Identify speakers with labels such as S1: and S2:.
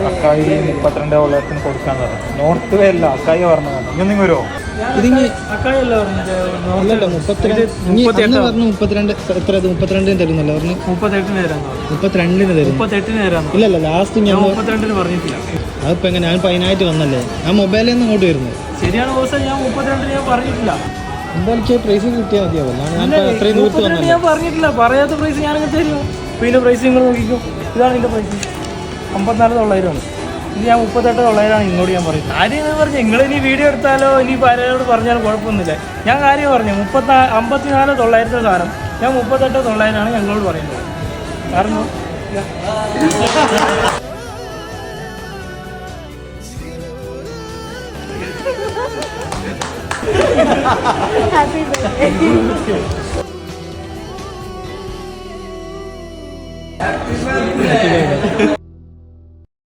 S1: അക്കായി 32 കൊടുക്കാൻ തരാം. നോർത്ത് വേ അല്ല അക്കായി പറഞ്ഞതാണ്. ഇനി വരുമോ?
S2: ഇതിങ്ങി അല്ലല്ല 32 32 തരുന്നല്ലോ പറഞ്ഞു.
S1: 38 തരാം.
S2: 32 തരും. ഇല്ലല്ല ലാസ്റ്റ് ഞാൻ
S1: 32 പറഞ്ഞിട്ടില്ല.
S2: അതിപ്പോ എങ്ങനെ ഞാൻ പതിനായിട്ട് വന്നല്ലേ, ഞാൻ മൊബൈലിൽ നിന്ന് ഇങ്ങോട്ട് വരുന്നത്.
S1: ശരിയാണ് ബോസ്, ഞാൻ 32 ഞാൻ പറഞ്ഞിട്ടില്ല.
S2: എന്തായാലും പ്രൈസ് കിട്ടിയാൽ മതിയാവും. ഞാൻ അത്രയും ദൂരത്ത് വന്നത്
S1: ഞാൻ പറഞ്ഞിട്ടില്ല. പറയാത്ത പ്രൈസ് ഞാനങ്ങനെ തരുമോ? പിന്നെ പ്രൈസ് നിങ്ങൾ നോക്കിക്കോ. ഇതാണ് എൻ്റെ പ്രൈസ്. 54,900 ഇത് ഞാൻ 38,900 ഇങ്ങോട്ട് ഞാൻ പറയുന്നത്. കാര്യം എന്ന് പറഞ്ഞാൽ നിങ്ങൾ ഇനി വീഡിയോ എടുത്താലോ ഇനി ആരോട് പറഞ്ഞാലും കുഴപ്പമൊന്നുമില്ല. ഞാൻ കാര്യം പറഞ്ഞു 54,900 സാധനം ഞാൻ 38,900 ഞങ്ങളോട് പറയുന്നത്. കാരണം
S3: Happy birthday.